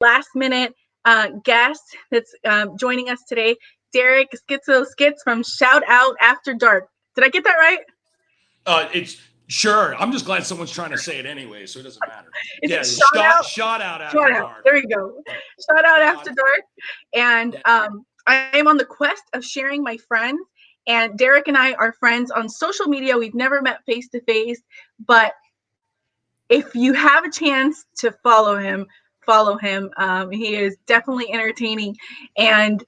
last minute guest that's joining us today, Derek Skitz from Shout Out After Dark. Did I get that right? It's sure. I'm just glad someone's trying to say it anyway, so it doesn't matter. Is it Yeah, Shout Out? shot out after Shout Out. dark. There you go. Yeah, Shout Out shot. After Dark. And Yeah. I am on the quest of sharing my friends. And Derek and I are friends on social media. We've never met face to face, but if you have a chance to follow him, follow him. He is definitely entertaining. And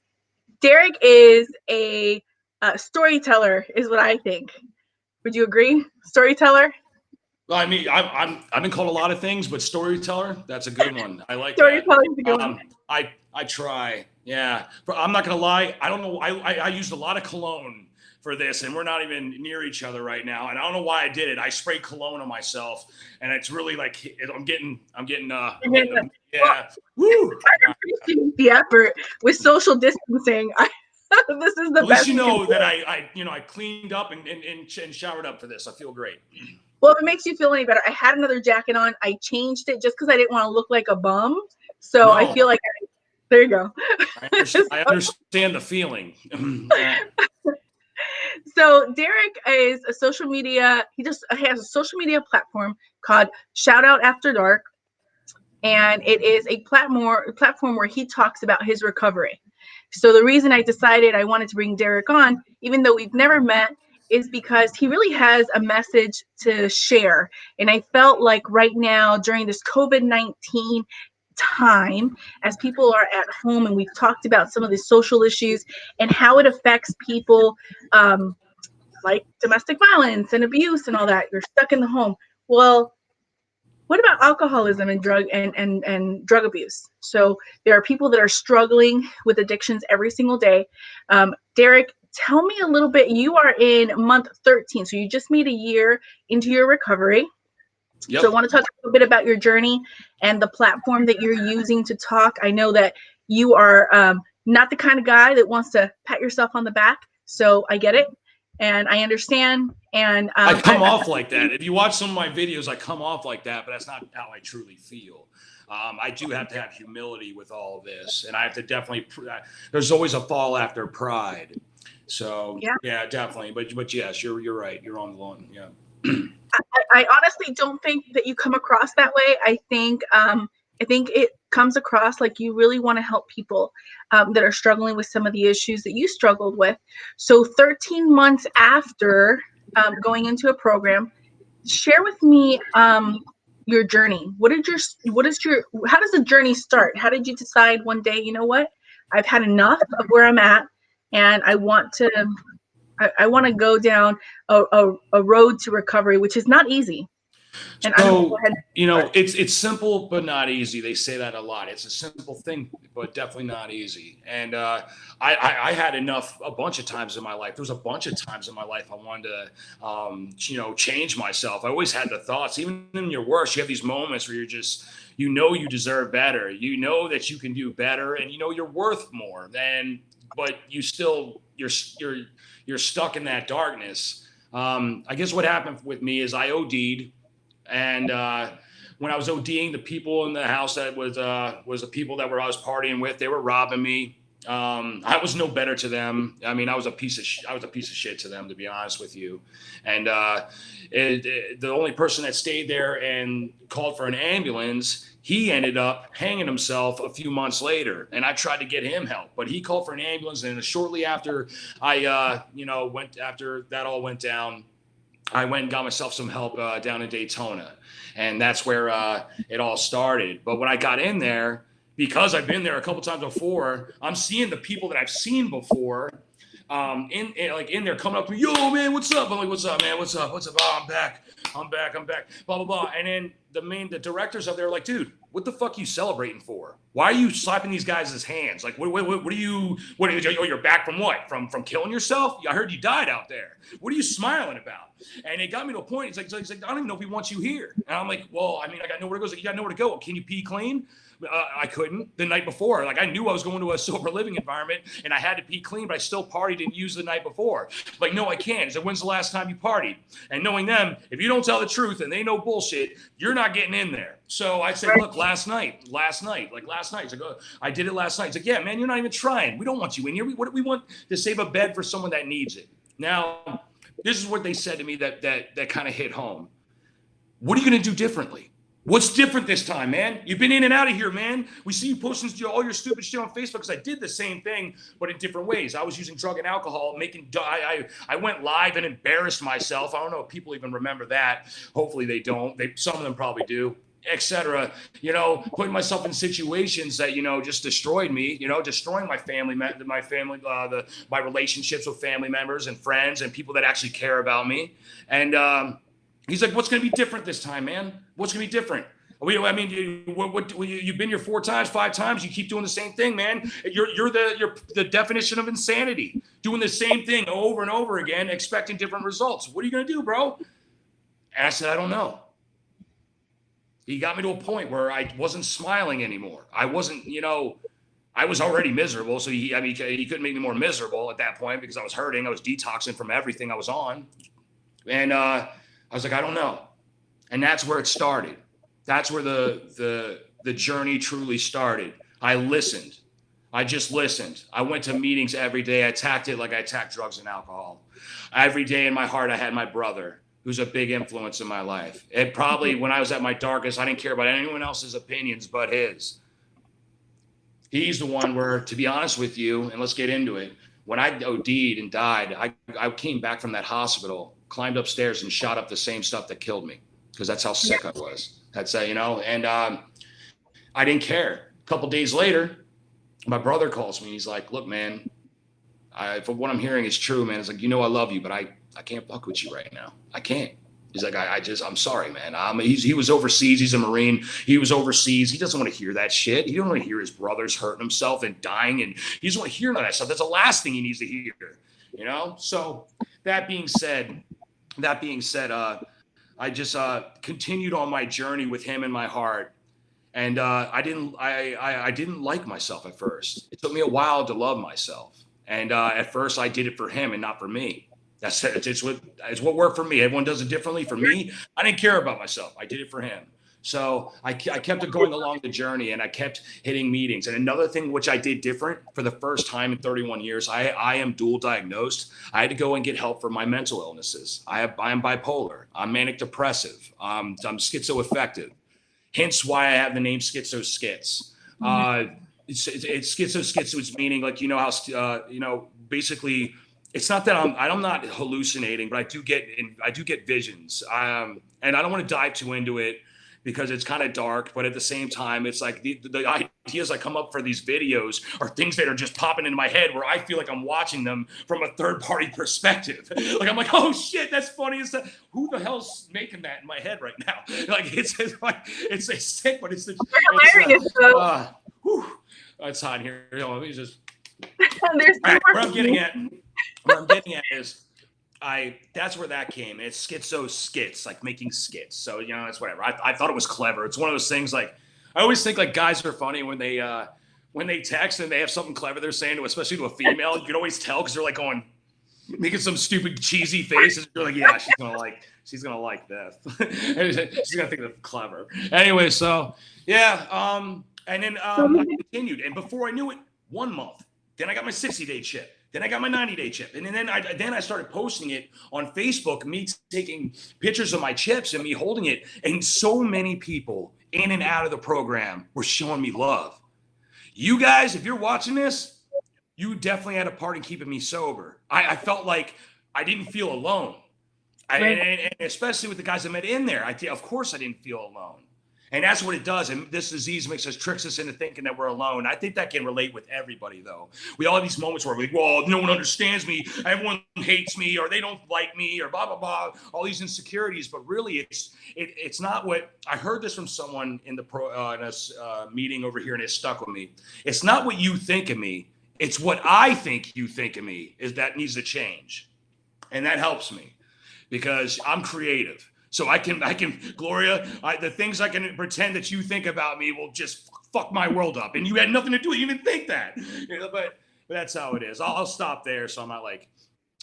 Derek is a storyteller, is what I think. Would you agree? Storyteller? Well, I mean, I've been called a lot of things, but storyteller, that's a good one. I like that. Storyteller is a good one. I try. Yeah, but I'm not gonna lie. I don't know. I used a lot of cologne for this, and we're not even near each other right now. And I don't know why I did it. I sprayed cologne on myself, and it's really like yeah. Woo. I appreciate the effort with social distancing. This is the At best. least you know that I cleaned up and showered up for this. I feel great. Well, if it makes you feel any better, I had another jacket on. I changed it just because I didn't want to look like a bum. So I No, feel like there you go. I understand the feeling. So Derek is a social media. He has a social media platform called Shout Out After Dark, and it is a platform where he talks about his recovery. So the reason I decided I wanted to bring Derek on, even though we've never met, is because he really has a message to share. And I felt like right now during this COVID-19 time, as people are at home and we've talked about some of the social issues and how it affects people, like domestic violence and abuse and all that, you're stuck in the home. Well, what about alcoholism and drug abuse? So there are people that are struggling with addictions every single day. Derek, tell me a little bit. You are in month 13, so you just made a year into your recovery. So I Yep. want to talk a little bit about your journey and the platform that you're using to talk. I know that you are not the kind of guy that wants to pat yourself on the back, so I get it and I understand. And I come off like that. If you watch some of my videos, I come off like that, but that's not how I truly feel. I do have to have humility with all of this, and I have to definitely. There's always a fall after pride. So yeah, yeah, definitely. But yes, you're right. You're on the line. Yeah. I honestly don't think that you come across that way. I think it comes across like you really want to help people that are struggling with some of the issues that you struggled with. So 13 months after going into a program, share with me your journey. How does the journey start? How did you decide one day, you know what, I've had enough of where I'm at, and I want to go down a road to recovery, which is not easy. And I don't know, go So ahead. it's simple but not easy. They say that a lot. It's a simple thing, but definitely not easy. And I had enough a bunch of times in my life. There was a bunch of times in my life I wanted to change myself. I always had the thoughts. Even in your worst, you have these moments where you deserve better. You know that you can do better, and you know you're worth more. But you're stuck in that darkness. I guess what happened with me is I OD'd, and when I was ODing, the people in the house that was the people that I was partying with. They were robbing me. I was no better to them. I mean, I was a piece of shit to them, to be honest with you. And the only person that stayed there and called for an ambulance, he ended up hanging himself a few months later. And I tried to get him help, but he called for an ambulance. And shortly after went after that all went down, I went and got myself some help down in Daytona, and that's where it all started. But when I got in there, because I've been there a couple times before, I'm seeing the people that I've seen before. In there coming up to me, yo man, what's up? I'm like, what's up, man? What's up? What's up? Oh, I'm back. Blah blah blah. And then the directors up there are like, dude, what the fuck are you celebrating for? Why are you slapping these guys' hands? Like, what are you? Oh, you're back from what? From killing yourself? I heard you died out there. What are you smiling about? And it got me to a point. It's like I don't even know if he wants you here. And I'm like, well, I mean, I got nowhere to go. He's like, you got nowhere to go. Can you pee clean? I couldn't the night before. Like I knew I was going to a sober living environment and I had to be clean, but I still partied and used the night before. Like, no, I can't. He said, when's the last time you partied? And knowing them, if you don't tell the truth and they know bullshit, you're not getting in there. So I said, look, last night. He's like, oh, I did it last night. He's like, yeah, man, you're not even trying. We don't want you in here. We want to save a bed for someone that needs it. Now, this is what they said to me that kind of hit home. What are you going to do differently? What's different this time, man? You've been in and out of here, man. We see you posting all your stupid shit on Facebook because I did the same thing, but in different ways. I was using drug and alcohol, I went live and embarrassed myself. I don't know if people even remember that. Hopefully they don't. Some of them probably do, etc. Putting myself in situations that, just destroyed me, destroying my family, my relationships with family members and friends and people that actually care about me. And, he's like, what's going to be different this time, man? What's going to be different? I mean, you've been here 4 times, 5 times. You keep doing the same thing, man. You're the definition of insanity. Doing the same thing over and over again, expecting different results. What are you going to do, bro? And I said, I don't know. He got me to a point where I wasn't smiling anymore. I wasn't, I was already miserable. So he couldn't make me more miserable at that point because I was hurting. I was detoxing from everything I was on. And, I was like, I don't know. And that's where it started. That's where the journey truly started. I listened. I just listened. I went to meetings every day. I attacked it like I attacked drugs and alcohol. Every day in my heart, I had my brother, who's a big influence in my life. It probably, when I was at my darkest, I didn't care about anyone else's opinions but his. He's the one where, to be honest with you, and let's get into it, when I OD'd and died, I came back from that hospital, climbed upstairs and shot up the same stuff that killed me because that's how sick I was. That's and I didn't care. A couple days later, my brother calls me. He's like, look, man, if what I'm hearing is true, man, it's like, I love you, but I can't fuck with you right now. I can't. He's like, I'm sorry, man. He was overseas. He's a Marine. He was overseas. He doesn't want to hear that shit. He doesn't want to hear his brothers hurting himself and dying. And he doesn't want to hear none of that stuff. That's the last thing he needs to hear, So that being said, I just continued on my journey with him in my heart. And I didn't like myself at first. It took me a while to love myself. And at first I did it for him and not for me. That's it. It's what worked for me. Everyone does it differently. For me, I didn't care about myself. I did it for him. So I kept it going along the journey and I kept hitting meetings. And another thing which I did different for the first time in 31 years, I am dual diagnosed. I had to go and get help for my mental illnesses. I am bipolar. I'm manic depressive. I'm schizoaffective. Hence why I have the name Skitzo Skitz. It's Skitzo Skitz, it's meaning like, how, basically, it's not that I'm not hallucinating, but I do get visions. And I don't want to dive too into it because it's kind of dark, but at the same time, it's like the ideas that come up for these videos are things that are just popping into my head where I feel like I'm watching them from a third party perspective. Like, I'm like, oh shit, that's funny as that. Who the hell's making that in my head right now? Like, it's sick, but it's hilarious. It's hot here. Let me just. There's where I'm getting at is that's where that came. It's Skitzo Skitz, like making skits. So, it's whatever. I thought it was clever. It's one of those things like, I always think like guys are funny when they text and they have something clever they're saying to, especially to a female. You can always tell because they're like making some stupid cheesy faces. You're like, yeah, she's gonna like this. She's gonna think that's clever. Anyway, so yeah, and then I continued, and before I knew it, 1 month. Then I got my 60-day chip. Then I got my 90-day chip. And then I started posting it on Facebook, me taking pictures of my chips and me holding it. And so many people in and out of the program were showing me love. You guys, if you're watching this, you definitely had a part in keeping me sober. I felt like I didn't feel alone. And especially with the guys I met in there, of course I didn't feel alone. And that's what it does. And this disease tricks us into thinking that we're alone. I think that can relate with everybody, though. We all have these moments where we're like, well, no one understands me. Everyone hates me, or they don't like me, or blah, blah, blah, all these insecurities. But really, it's not what I heard this from someone in a meeting over here, and it stuck with me. It's not what you think of me. It's what I think you think of me that needs to change. And that helps me because I'm creative. So I can, Gloria, the things I can pretend that you think about me will just fuck my world up, and you had nothing to do with it. You didn't think that, but that's how it is. I'll stop there, so I'm not like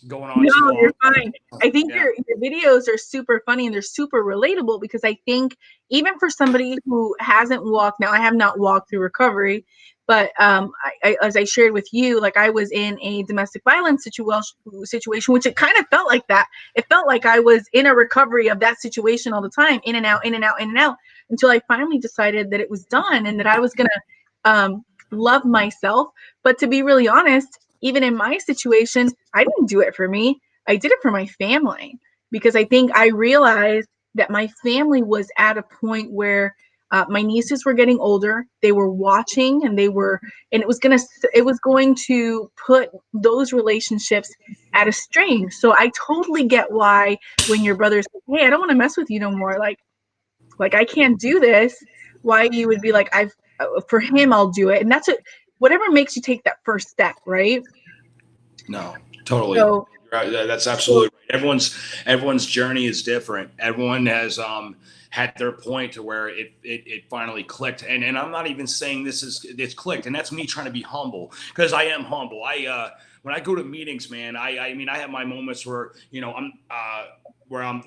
going on No, too long. you're fine. I think Yeah. your videos are super funny and they're super relatable, because I think even for somebody who hasn't walked, now I have not walked through recovery, but as I shared with you, like I was in a domestic violence situation, which it kind of felt like that. It felt like I was in a recovery of that situation all the time, in and out, in and out, in and out, until I finally decided that it was done and that I was gonna love myself. But to be really honest, even in my situation, I didn't do it for me. I did it for my family, because I think I realized that my family was at a point where my nieces were getting older. They were watching, and and it was going to put those relationships at a strain. So I totally get why when your brother's like, hey, I don't want to mess with you no more. Like I can't do this. Why you would be like, for him, I'll do it. And that's it. Whatever makes you take that first step, right? No, totally. So, Right, that's so absolutely right. Everyone's journey is different. Everyone has had their point to where it finally clicked. And I'm not even saying it's clicked. And that's me trying to be humble, because I am humble. When I go to meetings, man, I mean, I have my moments where, I'm, I'm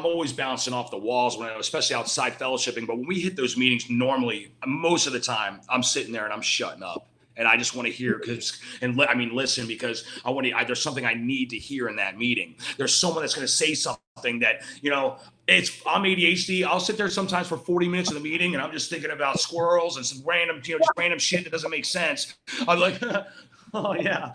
always bouncing off the walls especially outside fellowshipping. But when we hit those meetings, normally, most of the time, I'm sitting there and I'm shutting up. And I just want to hear listen, because there's something I need to hear in that meeting. There's someone that's going to say something that, I'm ADHD. I'll sit there sometimes for 40 minutes in the meeting and I'm just thinking about squirrels and some random, just random shit that doesn't make sense. I'm like, oh yeah.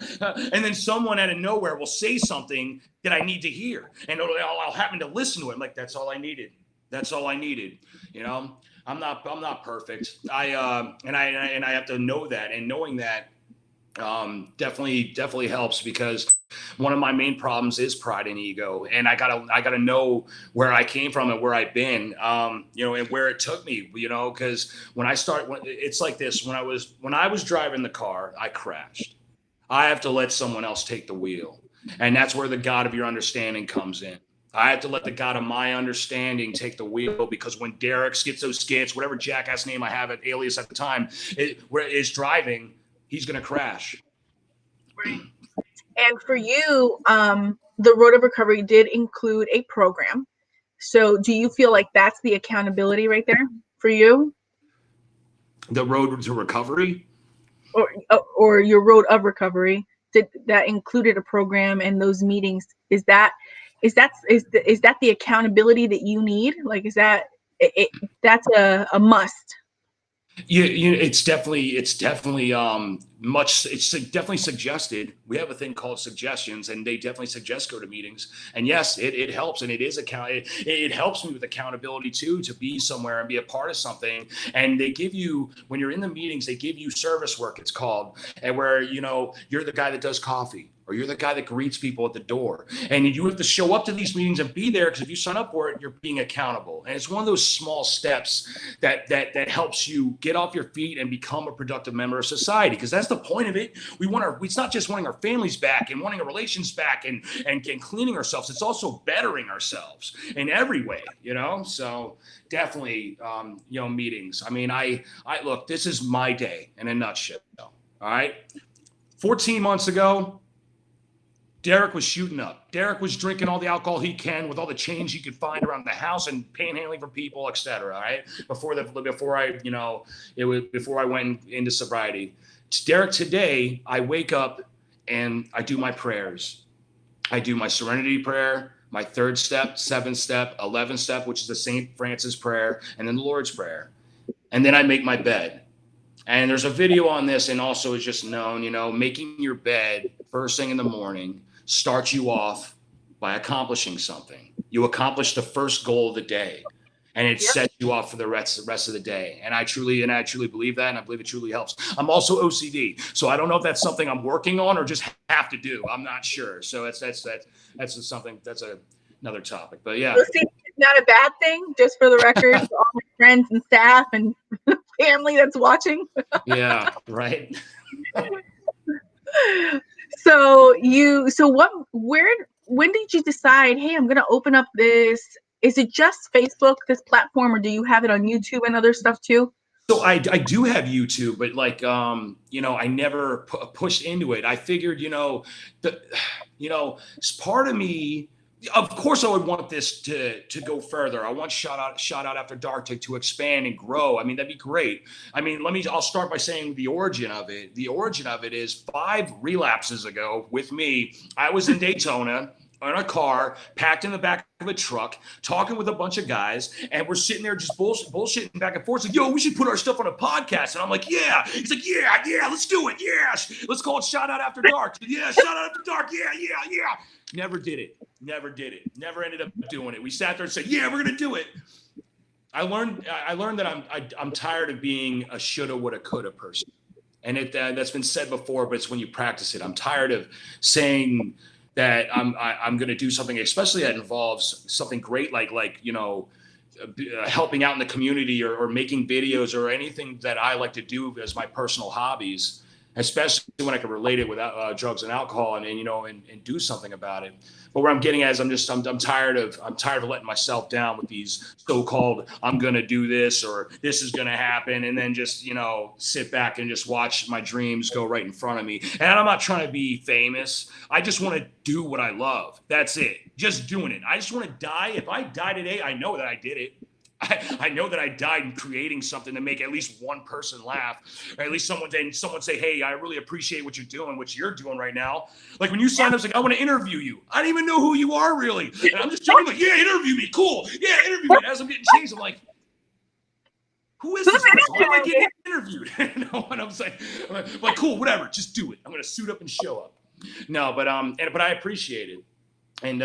And then someone out of nowhere will say something that I need to hear, and I'll happen to listen to it. I'm like, that's all I needed. That's all I needed. I'm not perfect. I have to know that, and knowing that definitely helps, because one of my main problems is pride and ego, and I gotta know where I came from and where I've been, and where it took me, because it's like this. When I was driving the car, I crashed. I have to let someone else take the wheel, and that's where the God of your understanding comes in. I have to let the God of my understanding take the wheel, because when Derek, Skitzo, Skitz, whatever jackass name I have at alias at the time, is driving, he's going to crash. right. And for you, the Road of Recovery did include a program. So do you feel like that's the accountability right there for you? The Road to Recovery? Or your Road of Recovery, did that included a program and those meetings? Is that the accountability that you need? Like, is that that's a must? It's definitely it's definitely suggested. We have a thing called suggestions, and they definitely suggest go to meetings. And yes, it helps, and it helps me with accountability too, to be somewhere and be a part of something. And they give you, when you're in the meetings, they give you service work, it's called, and where you're the guy that does coffee, or you're the guy that greets people at the door. And you have to show up to these meetings and be there, because if you sign up for it, you're being accountable. And it's one of those small steps that helps you get off your feet and become a productive member of society, because that's the point of it. It's not just wanting our families back and wanting our relations back and cleaning ourselves. It's also bettering ourselves in every way, So definitely, meetings. I mean, I look, this is my day in a nutshell. All right. 14 months ago, Derek was shooting up. Derek was drinking all the alcohol he can with all the change he could find around the house and panhandling for people, etc. Right before I went into sobriety. Derek, today I wake up and I do my prayers. I do my serenity prayer, my 3rd step, 7th step, 11th step, which is the St. Francis prayer, and then the Lord's prayer, and then I make my bed. And there's a video on this, and also is just known, making your bed first thing in the morning starts you off by accomplishing something. You accomplish the first goal of the day, and it sets you off for the rest of the day. And I truly believe that, and I believe it truly helps. I'm also OCD, so I don't know if that's something I'm working on or just have to do. I'm not sure. So that's something, that's another topic. But yeah. OCD is not a bad thing, just for the record, to all my friends and staff and family that's watching. Yeah, right. When did you decide, hey, I'm going to open up this is it just Facebook, this platform, or do you have it on YouTube and other stuff too? So I do have YouTube, but like you know, I never pushed into it. I figured, you know, the you know, part of me, of course, I would want this to go further. I want Shout Out After Dark to expand and grow. I mean, that'd be great. I mean, I'll start by saying the origin of it. The origin of it is 5 relapses ago with me. I was in Daytona in a car, packed in the back of a truck, talking with a bunch of guys, and we're sitting there just bullshitting back and forth. Like, yo, we should put our stuff on a podcast. And I'm like, yeah. He's like, yeah, let's do it. Yeah, let's call it Shout Out After Dark. Yeah, Shout Out After Dark. Yeah. Never did it. Never ended up doing it. We sat there and said, yeah, we're gonna do it. I learned that I'm tired of being a shoulda, woulda, coulda person, and that's been said before, but it's when you practice it. I'm tired of saying that I'm going to do something, especially that involves something great like you know, helping out in the community or making videos or anything that I like to do as my personal hobbies, especially when I can relate it with drugs and alcohol and you know and do something about it. But where I'm getting at is I'm tired of letting myself down with these so-called I'm gonna do this or this is gonna happen, and then just, you know, sit back and just watch my dreams go right in front of me. And I'm not trying to be famous. I just want to do what I love. That's it. Just doing it. I just want to die. If I die today, I know that I did it. I know that I died in creating something to make at least one person laugh, or at least someone say, hey, I really appreciate what you're doing right now. Like when you signed up, it's like, I want to interview you. I don't even know who you are really. And I'm just joking, like, yeah, interview me. Cool. Yeah, interview me. As I'm getting changed, I'm like, who is this person? Why am I getting interviewed? You know what I'm saying? I'm like, cool, whatever. Just do it. I'm going to suit up and show up. No, but I appreciate it. And,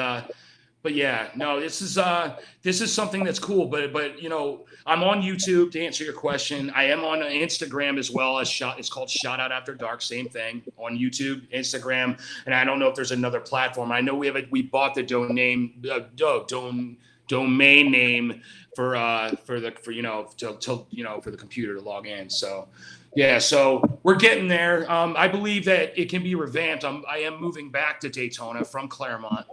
but yeah, no, this is something that's cool. But you know, I'm on YouTube to answer your question. I am on Instagram as well as it's called Shout Out After Dark. Same thing on YouTube, Instagram, and I don't know if there's another platform. I know we bought the domain name for the computer to log in. So yeah, so we're getting there. I believe that it can be revamped. I am moving back to Daytona from Claremont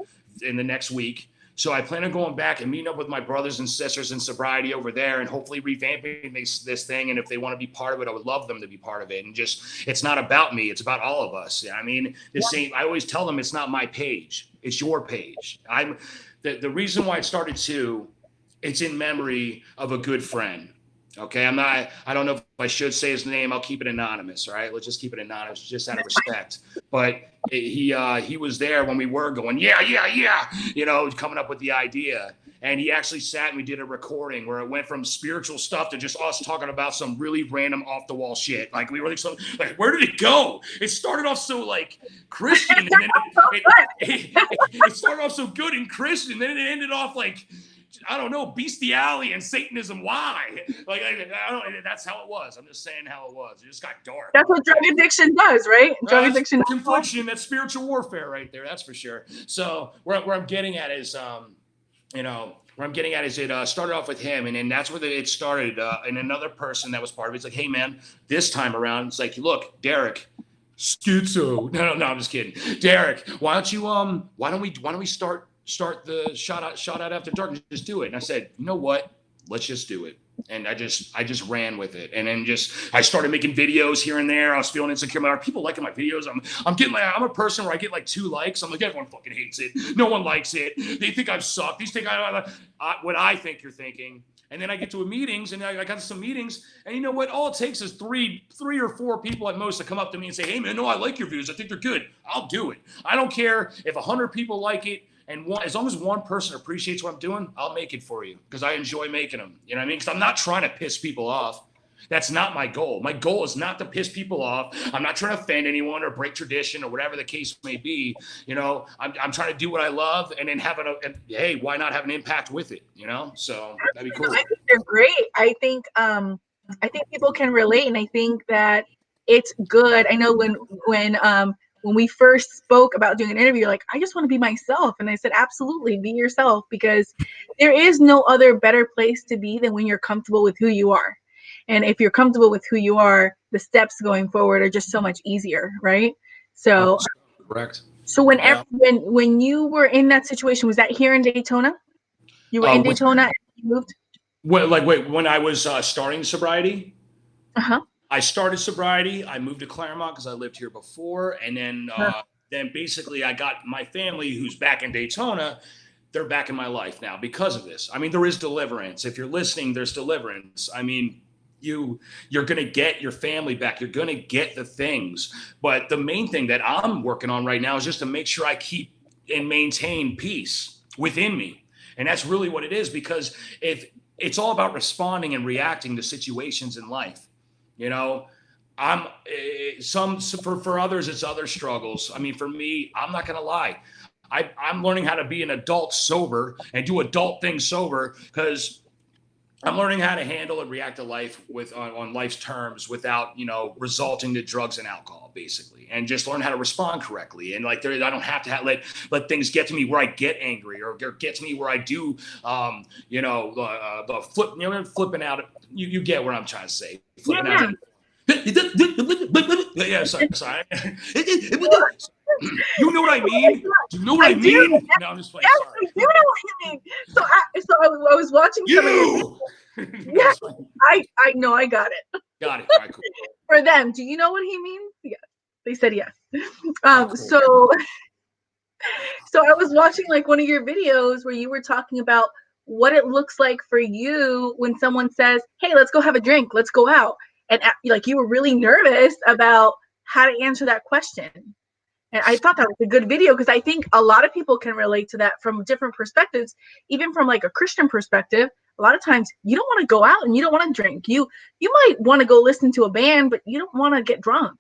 in the next week. So I plan on going back and meeting up with my brothers and sisters in sobriety over there and hopefully revamping this thing. And if they want to be part of it, I would love them to be part of it. And just, it's not about me. It's about all of us. I mean, I always tell them it's not my page. It's your page. The reason why it started too, it's in memory of a good friend. Okay, I don't know if I should say his name. I'll keep it anonymous, all right? Let's just keep it anonymous, just out of respect. But he was there when we were going, yeah, you know, coming up with the idea. And he actually sat and we did a recording where it went from spiritual stuff to just us talking about some really random off the wall shit. Like we were like, where did it go? It started off so like Christian, and then it started off so good and Christian, then it ended off like, I don't know, bestiality and Satanism. Why? Like, I don't. That's how it was. I'm just saying how it was. It just got dark. That's what drug addiction does, right? Drug addiction. Confliction. That's spiritual warfare right there. That's for sure. So where I'm getting at is, it started off with him, and then that's where it started. And another person that was part of it. It's like, hey man, this time around, it's like, look, Derek. Skitzo. No, I'm just kidding. Derek, why don't we start the Shout Out After Dark and just do it? And I said, you know what? Let's just do it. And I just ran with it. And then I started making videos here and there. I was feeling insecure. Are people liking my videos? I'm a person where I get like 2 likes. I'm like, everyone fucking hates it. No one likes it. They think I've sucked. These think what I think you're thinking. And then I get to meetings, and I got to some meetings, and you know what? All it takes is three or four people at most to come up to me and say, hey man, no, I like your videos. I think they're good. I'll do it. I don't care if 100 people like it. And as long as one person appreciates what I'm doing, I'll make it for you because I enjoy making them. You know what I mean? Because I'm not trying to piss people off. That's not my goal. My goal is not to piss people off. I'm not trying to offend anyone or break tradition or whatever the case may be. You know, I'm trying to do what I love and then hey, why not have an impact with it? You know, so that'd be cool. I think they're great. I think people can relate, and I think that it's good. I know when we first spoke about doing an interview, you're like, I just want to be myself. And I said, absolutely, be yourself, because there is no other better place to be than when you're comfortable with who you are. And if you're comfortable with who you are, the steps going forward are just so much easier, right? So, correct. So when you were in that situation, was that here in Daytona? You were in With Daytona and you moved? wait, when I was starting sobriety, Uh-huh. I started sobriety. I moved to Claremont because I lived here before, and then basically I got my family who's back in Daytona. They're back in my life now because of this. I mean, there is deliverance. If you're listening, there's deliverance. I mean, you're gonna get your family back. You're gonna get the things. But the main thing that I'm working on right now is just to make sure I keep and maintain peace within me. And that's really what it is, because if it's all about responding and reacting to situations in life, you know, I'm some for others, it's other struggles. I mean, for me, I'm not going to lie. I'm learning how to be an adult sober and do adult things sober, because I'm learning how to handle and react to life on life's terms without, resulting to drugs and alcohol, basically, and just learn how to respond correctly. And like, I don't have to let things get to me where I get angry, or get to me where I do, flipping out. You get what I'm trying to say. Flipping Yeah. out. Yeah, sorry. You know what I mean? Do you know what I do. mean? No, I'm just playing. Yes, Sorry. I do know what you mean. So I was watching some of your videos. No, Yes, I know, I got it. got it. All right, cool. For them, do you know what he means? Yes, they said yes. Cool. So I was watching like one of your videos where you were talking about what it looks like for you when someone says, "Hey, let's go have a drink, let's go out," and like you were really nervous about how to answer that question. And I thought that was a good video, because I think a lot of people can relate to that from different perspectives, even from like a Christian perspective. A lot of times you don't want to go out and you don't want to drink. You might want to go listen to a band, but you don't want to get drunk.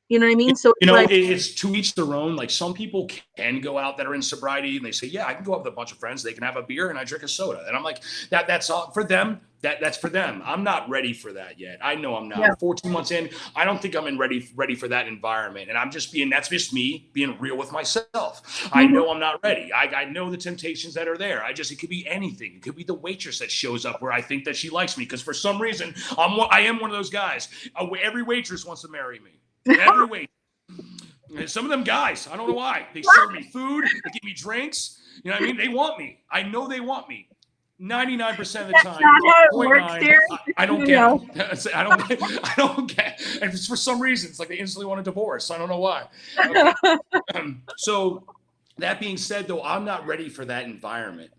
You know what I mean? So It's to each their own. Like, some people can go out that are in sobriety and they say, yeah, I can go out with a bunch of friends. They can have a beer and I drink a soda. And I'm like, that's all for them. That's for them. I'm not ready for that yet. I know I'm not. Yeah. 14 months in, I don't think I'm ready for that environment. And that's just me being real with myself. Mm-hmm. I know I'm not ready. I know the temptations that are there. It could be anything. It could be the waitress that shows up where I think that she likes me, because for some reason I am one of those guys. Every waitress wants to marry me. Every waitress. Some of them guys, I don't know why. They serve me food, they give me drinks. You know what I mean? They want me. I know they want me. 99% of the time, I don't get them. I don't get. And for some reason, it's like they instantly want a divorce. I don't know why. Okay. So that being said, though, I'm not ready for that environment.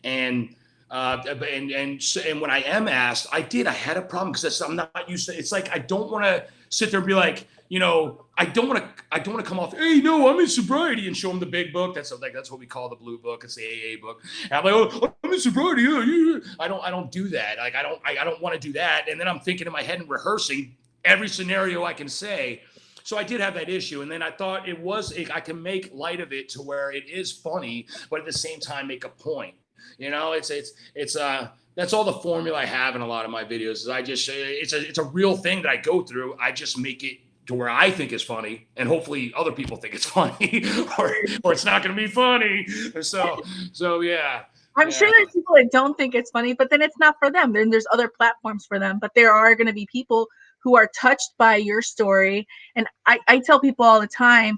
And when I am asked, I had a problem, because I'm not used to. It's like, I don't want to sit there and be like, I don't want to come off, hey, no, I'm in sobriety, and show them the big book. That's what we call the blue book. It's the AA book. And I'm like, oh, I'm in sobriety. Yeah. I don't do that. Like, I don't want to do that. And then I'm thinking in my head and rehearsing every scenario I can say. So I did have that issue. And then I thought I can make light of it to where it is funny, but at the same time, make a point. That's all the formula I have in a lot of my videos. Is it's a real thing that I go through. I just make it to where I think it's funny, and hopefully other people think it's funny, or it's not going to be funny. So yeah. I'm sure there's people that don't think it's funny, but then it's not for them. Then there's other platforms for them. But there are going to be people who are touched by your story. And I tell people all the time,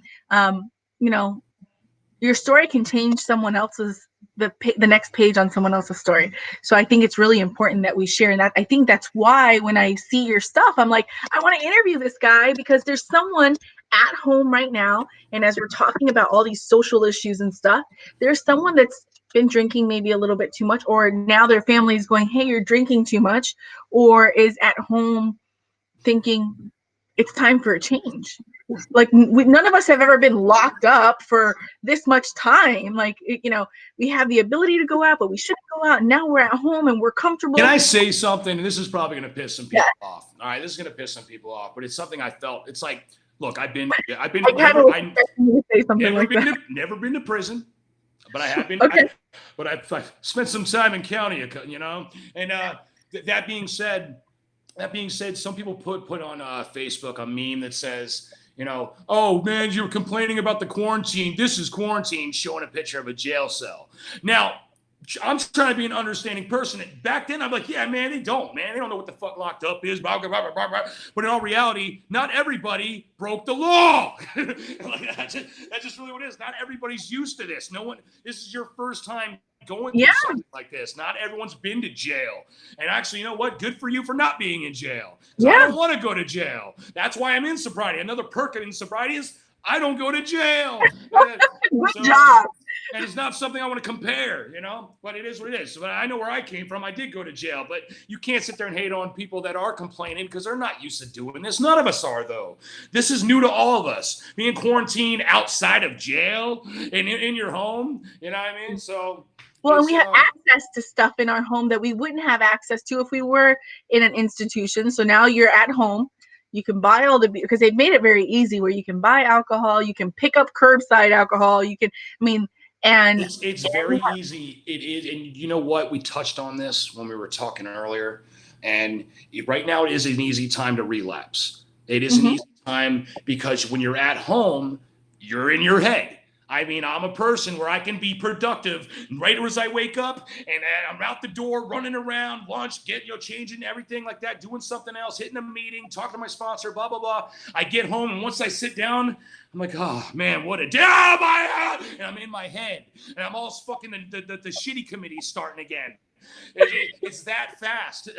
your story can change someone else's the next page on someone else's story. So I think it's really important that we share. And I think that's why when I see your stuff, I'm like, I want to interview this guy, because there's someone at home right now. And as we're talking about all these social issues and stuff, there's someone that's been drinking maybe a little bit too much, or now their family is going, hey, you're drinking too much, or is at home thinking it's time for a change. Like, none of us have ever been locked up for this much time. Like, we have the ability to go out, but we shouldn't go out. And now we're at home and we're comfortable. Can I say something? This is probably going to piss some people off. All right, this is going to piss some people off, but it's something I felt. It's like, look, I've never been to prison, but I have been. Okay. I've spent some time in county, And that being said, some people put on Facebook a meme that says, oh man, you're complaining about the quarantine. This is quarantine, showing a picture of a jail cell. Now, I'm trying to be an understanding person. Back then, I'm like, yeah, man, they don't know what the fuck locked up is. But in all reality, not everybody broke the law. That's just really what it is. Not everybody's used to this. This is your first time going Yeah. through something like this. Not everyone's been to jail. And actually, you know what? Good for you for not being in jail. Because I don't want to go to jail. That's why I'm in sobriety. Another perk in sobriety is I don't go to jail. Good job. And it's not something I want to compare, you know, but it is what it is. But I know where I came from. I did go to jail, but you can't sit there and hate on people that are complaining because they're not used to doing this. None of us are, though. This is new to all of us. Being quarantined outside of jail and in your home, you know what I mean? So, well, and we have access to stuff in our home that we wouldn't have access to if we were in an institution. So now you're at home. You can buy all the, because they've made it very easy where you can buy alcohol, you can pick up curbside alcohol, you can, I mean, and it's very easy. It is. And you know what? We touched on this when we were talking earlier. And right now it is an easy time to relapse. It is an easy time because when you're at home, you're in your head. I mean, I'm a person where I can be productive right as I wake up and I'm out the door, running around, lunch, changing everything like that, doing something else, hitting a meeting, talking to my sponsor, blah, blah, blah. I get home and once I sit down, I'm like, oh man, what a day. And I'm in my head and I'm all fucking the shitty committee starting again. It's that fast.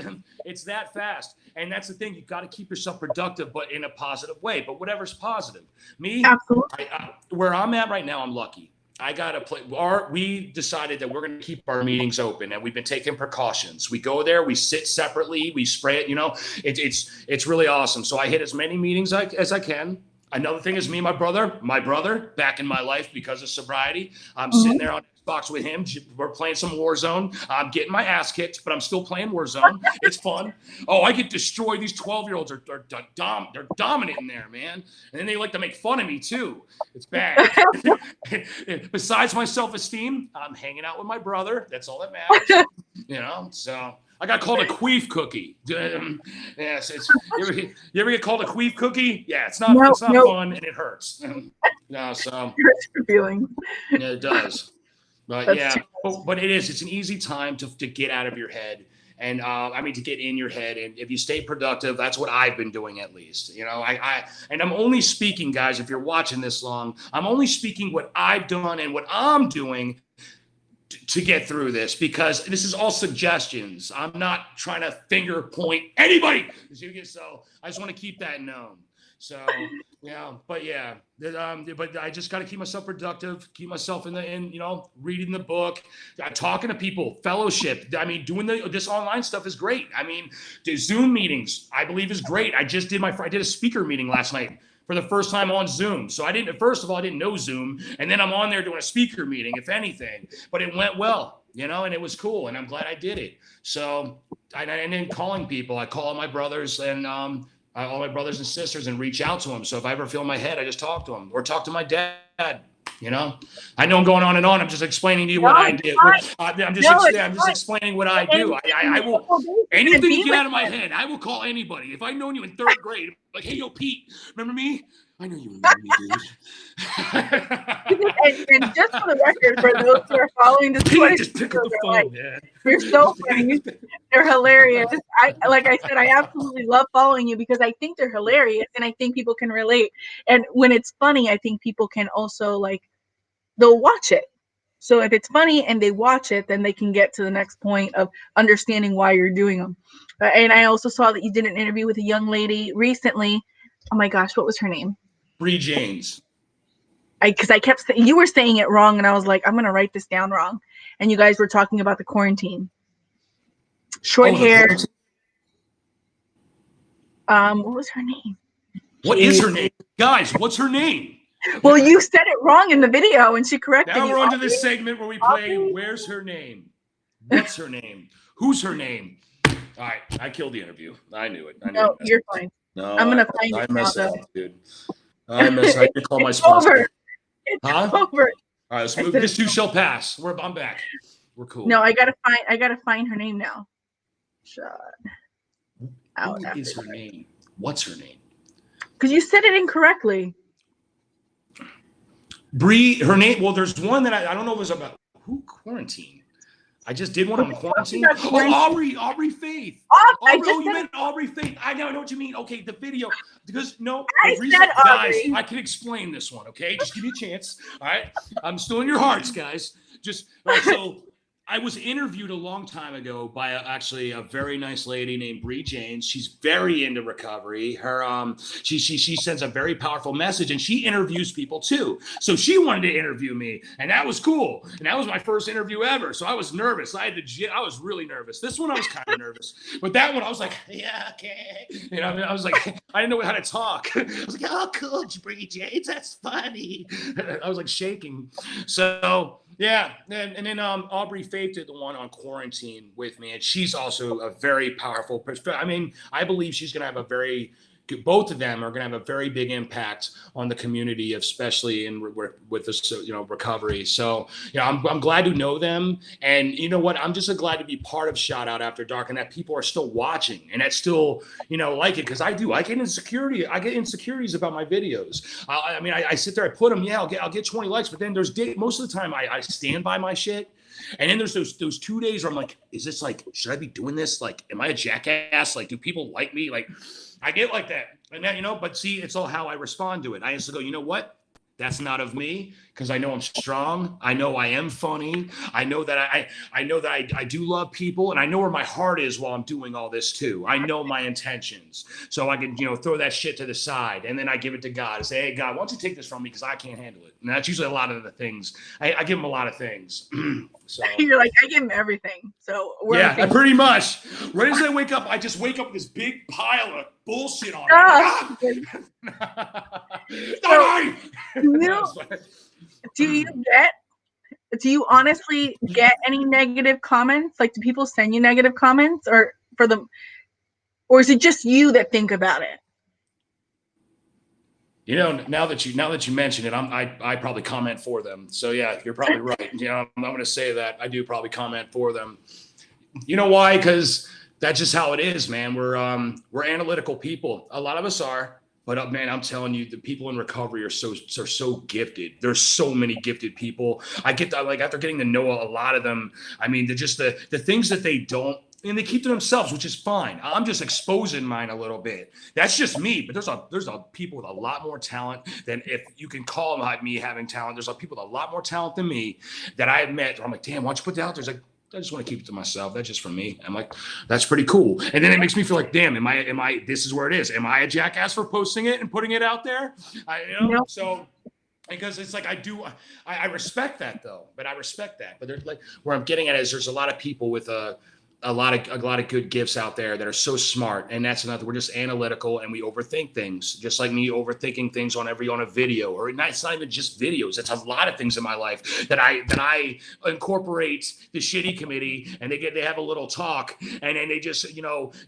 It's that fast. And that's the thing. You've got to keep yourself productive, but in a positive way. But whatever's positive. Me, absolutely. Where I'm at right now, I'm lucky. I got to play. We decided that we're going to keep our meetings open, and we've been taking precautions. We go there, we sit separately, we spray it. You know, it's really awesome. So I hit as many meetings as I can. Another thing is me and my brother back in my life because of sobriety. I'm sitting there on Xbox with him. We're playing some Warzone. I'm getting my ass kicked, but I'm still playing Warzone. It's fun. Oh, I get destroyed. These 12-year-olds are dominant in there, man. And then they like to make fun of me too. It's bad. Besides my self-esteem, I'm hanging out with my brother. That's all that matters. You know, so I got called a queef cookie. Yes, you ever get called a queef cookie? Yeah, it's not fun and it hurts. No, so it hurts your feelings. Yeah, it does. But yeah, but it is. It's an easy time to get out of your head, and to get in your head. And if you stay productive, that's what I've been doing at least. You know, and I'm only speaking, guys. If you're watching this long, I'm only speaking what I've done and what I'm doing to get through this, because this is all suggestions. I'm not trying to finger point anybody. So I just want to keep that known. So yeah, but I just got to keep myself productive, keep myself in reading the book, talking to people, fellowship. I mean, doing this online stuff is great. I mean, the Zoom meetings, I believe, is great. I did a speaker meeting last night for the first time on Zoom. So I didn't know Zoom. And then I'm on there doing a speaker meeting, if anything, but it went well, and it was cool. And I'm glad I did it. So, and then calling people, I call my brothers and, all my brothers and sisters and reach out to them. So if I ever feel in my head, I just talk to them or talk to my dad. I know I'm going on and on. I'm just explaining to you what I do. I'm just explaining what I do. I will, anything to get out of my head, I will call anybody. If I've known you in third grade, like, hey, yo, Pete, remember me? I know you remember me, dude. and just for the record, for those who are following this, Pete, just pick up the phone, man. You're so funny. They're hilarious. Like I said, I absolutely love following you because I think they're hilarious and I think people can relate. And when it's funny, I think people can also they'll watch it. So if it's funny and they watch it, then they can get to the next point of understanding why you're doing them. And I also saw that you did an interview with a young lady recently. Oh my gosh, what was her name? Bree James. Because I kept saying, you were saying it wrong, and I was like, I'm going to write this down wrong. And you guys were talking about the quarantine. Short hair. What was her name? What is her name? Guys, what's her name? Well, you said it wrong in the video, and she corrected you. Now we're on to this segment where we play, where's her name? What's her name? Who's her name? All right, I killed the interview. I knew it. No, you're fine. No, I'm going to find it. I messed it up, dude. I can call my sponsor. It's over. All right, let's move. This too shall pass. I'm back. We're cool. No, I gotta find her name now. What is her name? What's her name? Because you said it incorrectly. Bree, her name. Well, there's one that I don't know if it was about who quarantine. I just did one on quarantine. Oh, Aubrey Faith. You meant Aubrey Faith. I know what you mean. Okay, the video. Because guys, I can explain this one. Okay, just give me a chance. All right, I'm still in your hearts, guys. So I was interviewed a long time ago by actually a very nice lady named Bree James. She's very into recovery. She sends a very powerful message, and she interviews people too. So she wanted to interview me, and that was cool. And that was my first interview ever. So I was nervous. I was really nervous. This one I was kind of nervous, but that one I was like, yeah, okay. You know, I was like, I didn't know how to talk. I was like, oh, cool, Bree James, that's funny. I was like shaking. So. Yeah, and then Aubrey Faith did the one on quarantine with me, and she's also a very powerful person. I mean, I believe she's going to have both of them are going to have a very big impact on the community, especially with this, recovery. So, I'm glad to know them, and you know what? I'm just glad to be part of Shout Out After Dark, and that people are still watching, and that still, like it, because I get insecurities about my videos. I sit there, I put them, I'll get 20 likes, but then most of the time I stand by my shit. And then there's those 2 days where I'm like, is this like, should I be doing this? Like, am I a jackass? Like, do people like me? Like, I get like that. And then, but see, it's all how I respond to it. I just go, you know what? That's not of me, because I know I'm strong. I know I am funny. I know that I do love people, and I know where my heart is while I'm doing all this too. I know my intentions. So I can, throw that shit to the side, and then I give it to God and say, hey, God, why don't you take this from me, because I can't handle it. And that's usually a lot of the things. I give him a lot of things. So you're like, I give him everything. So yeah, pretty much. Right as I wake up, I just wake up with this big pile of bullshit on me. Do you honestly get any negative comments? Like, do people send you negative comments, or is it just you that think about it? Now that you mention it, I probably comment for them. So yeah, you're probably right. I'm going to say that I do probably comment for them. You know why? Because that's just how it is, man. We're analytical people. A lot of us are, but man, I'm telling you, the people in recovery are so gifted. There's so many gifted people. I get that, like, after getting to know a lot of them. I mean, they're just the things that they don't. And they keep to themselves, which is fine. I'm just exposing mine a little bit. That's just me. But there's people with a lot more talent than, if you can call me having talent. There's people with a lot more talent than me that I have met. I'm like, damn, why don't you put that out there? It's like, I just want to keep it to myself. That's just for me. I'm like, that's pretty cool. And then it makes me feel like, damn, am I, this is where it is. Am I a jackass for posting it and putting it out there? Nope. So, because it's like, I respect that though, but there's like, where I'm getting at is there's a lot of people with a lot of good gifts out there that are so smart, and that's another. We're just analytical, and we overthink things. Just like me overthinking things on a video, or it's not even just videos. It's a lot of things in my life that I incorporate the shitty committee, and they have a little talk, and then they just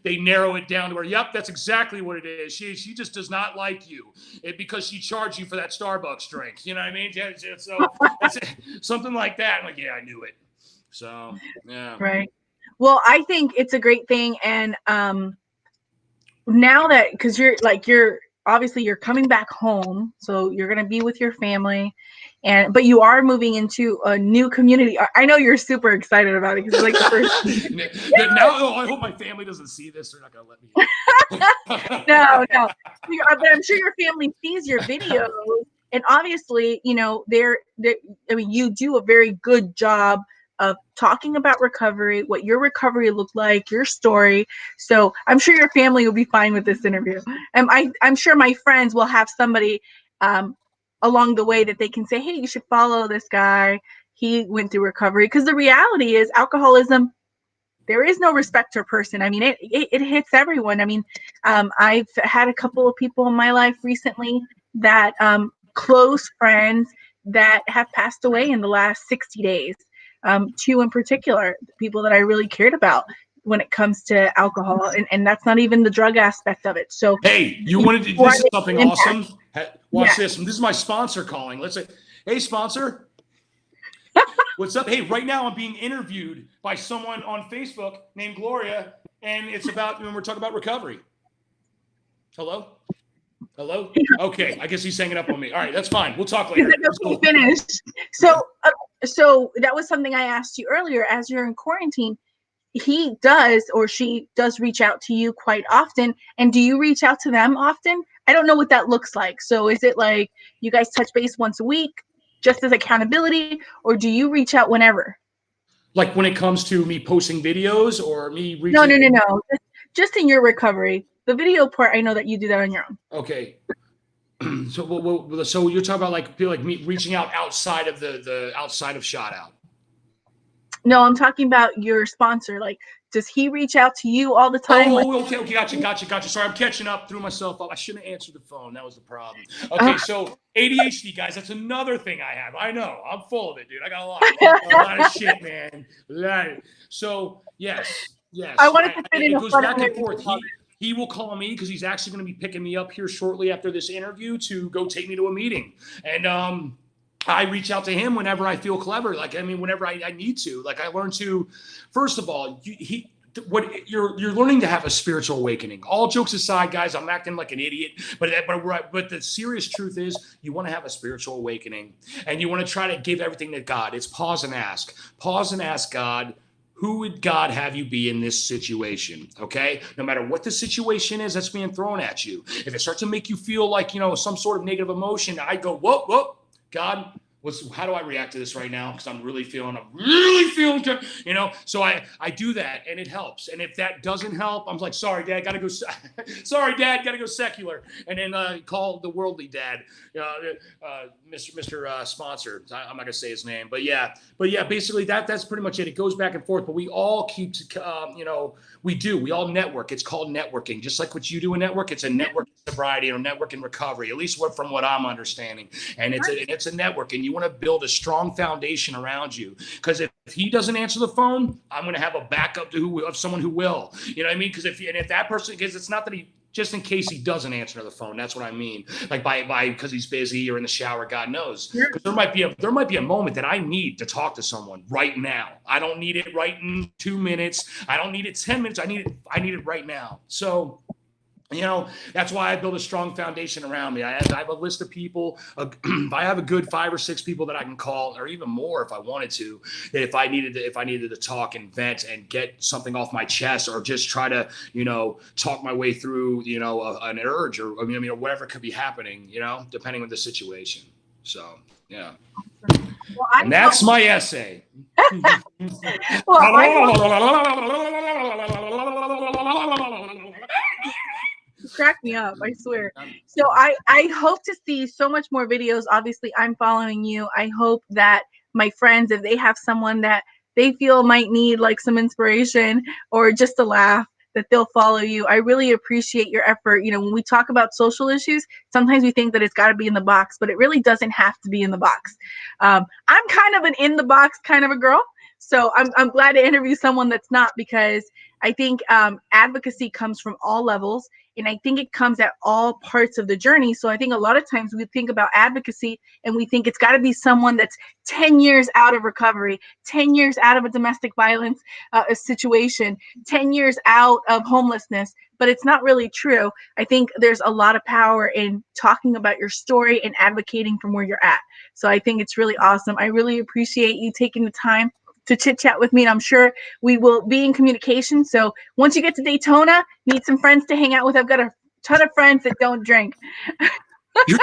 they narrow it down to where, yep, that's exactly what it is. She just does not like you because she charged you for that Starbucks drink. You know what I mean? So that's something like that. I'm like, yeah, I knew it. So yeah, right. Well, I think it's a great thing. And now that, because you're obviously you're coming back home, so you're going to be with your family, but you are moving into a new community. I know you're super excited about it, because it's like the first. Now, I hope my family doesn't see this. They're not going to let me. No. But I'm sure your family sees your videos, and obviously, you do a very good job of talking about recovery, what your recovery looked like, your story. So I'm sure your family will be fine with this interview. And I'm sure my friends will have somebody along the way that they can say, hey, you should follow this guy. He went through recovery. Because the reality is, alcoholism, there is no respecter person. I mean, it hits everyone. I mean, I've had a couple of people in my life recently that close friends that have passed away in the last 60 days. Two in particular, people that I really cared about when it comes to alcohol, and that's not even the drug aspect of it. So, hey, you wanted to, this is something awesome. Watch this. This is my sponsor calling. Let's say, hey, sponsor. What's up? Hey, right now I'm being interviewed by someone on Facebook named Gloria, and it's about, we're talking about recovery. Hello? Okay, I guess he's hanging up on me. All right, that's fine. We'll talk later. Cool. Finished. So that was something I asked you earlier. As you're in quarantine, he does, or she does, reach out to you quite often. And do you reach out to them often? I don't know what that looks like. So is it like you guys touch base once a week, just as accountability, or do you reach out whenever? Like when it comes to me posting videos or me No, reaching. no, no, no. Just in your recovery. The video part, I know that you do that on your own. Okay. So you're talking about like me reaching out outside of the outside of shout out. No, I'm talking about your sponsor. Like, does he reach out to you all the time? Like, Okay, gotcha. Sorry, I'm catching up, threw myself up. I shouldn't have answered the phone. That was the problem. Okay, so ADHD, guys, that's another thing I have. I know, I'm full of it, dude. I got a lot of shit, man. So yes, I wanted to fit in it a goes fun back and interview. forth. He will call me because he's actually going to be picking me up here shortly after this interview to go take me to a meeting, and I reach out to him whenever I feel clever. Like, I mean, whenever I need to. Like, I learned to, first of all, what you're learning to have a spiritual awakening. All jokes aside, guys, I'm acting like an idiot, but the serious truth is, you want to have a spiritual awakening, and you want to try to give everything to God. It's pause and ask God. Who would God have you be in this situation? Okay, no matter what the situation is that's being thrown at you, if it starts to make you feel like some sort of negative emotion, I go, whoa, God, how do I react to this right now? Because I'm really feeling, So I do that, and it helps. And if that doesn't help, I'm like, sorry, Dad, gotta go. Sorry, Dad, gotta go secular, and then call the worldly dad, Mr. Sponsor. I'm not gonna say his name, but yeah, basically that's pretty much it. It goes back and forth, but we all keep, we all network. It's called networking, just like what you do in network. It's a network in sobriety or network in recovery, at least from what I'm understanding. And it's a network, and you want to build a strong foundation around you, because if he doesn't answer the phone, I'm going to have a backup of someone who will. You know what I mean? Because if that person, because it's not that he, just in case he doesn't answer the phone, that's what I mean. Like because he's busy or in the shower, God knows. Because there might be a moment that I need to talk to someone right now. I don't need it right in 2 minutes. I don't need it 10 minutes. I need it right now. So, that's why I build a strong foundation around me. I have a list of people. I have a good 5 or 6 people that I can call, or even more if I wanted to. That if I needed to talk and vent and get something off my chest, or just try to talk my way through an urge, or whatever could be happening, depending on the situation. So yeah. Well, and that's my essay. Crack me up, I swear. So I hope to see so much more videos. Obviously, I'm following you. I hope that my friends, if they have someone that they feel might need like some inspiration or just a laugh, that they'll follow you. I really appreciate your effort. When we talk about social issues, sometimes we think that it's got to be in the box, but it really doesn't have to be in the box. I'm kind of an in the box kind of a girl. So I'm glad to interview someone that's not, because I think advocacy comes from all levels, and I think it comes at all parts of the journey. So I think a lot of times we think about advocacy and we think it's got to be someone that's 10 years out of recovery, 10 years out of a domestic violence situation, 10 years out of homelessness, but it's not really true. I think there's a lot of power in talking about your story and advocating from where you're at. So I think it's really awesome. I really appreciate you taking the time to chit chat with me, and I'm sure we will be in communication. So once you get to Daytona, need some friends to hang out with. I've got a ton of friends that don't drink. You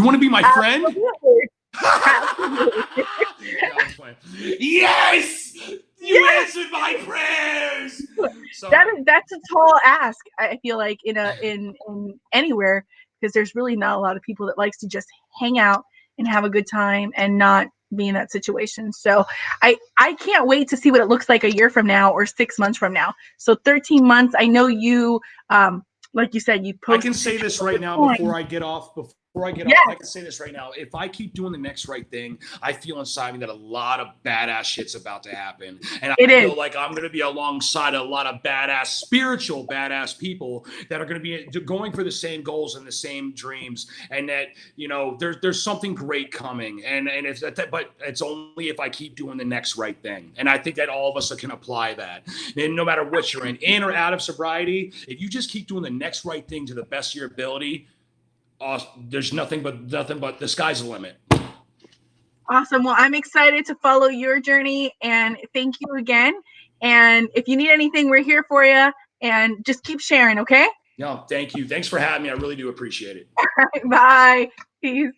want to be my friend? Absolutely. Yes, you answered my prayers. That's a tall ask. I feel like in anywhere, because there's really not a lot of people that likes to just hang out and have a good time and not be in that situation. So I can't wait to see what it looks like a year from now or 6 months from now. So 13 months. I know you, like you said, you I can say this right now before I get off. I can say this right now. If I keep doing the next right thing, I feel inside me that a lot of badass shit's about to happen. And I feel like I'm going to be alongside a lot of spiritual badass people that are going to be going for the same goals and the same dreams. And that, there's something great coming. But it's only if I keep doing the next right thing. And I think that all of us can apply that. And no matter what you're in or out of sobriety, if you just keep doing the next right thing to the best of your ability, there's nothing but the sky's the limit. Awesome. Well, I'm excited to follow your journey, and thank you again. And if you need anything, we're here for you, and just keep sharing. Okay. No, thank you. Thanks for having me. I really do appreciate it. Bye. Peace.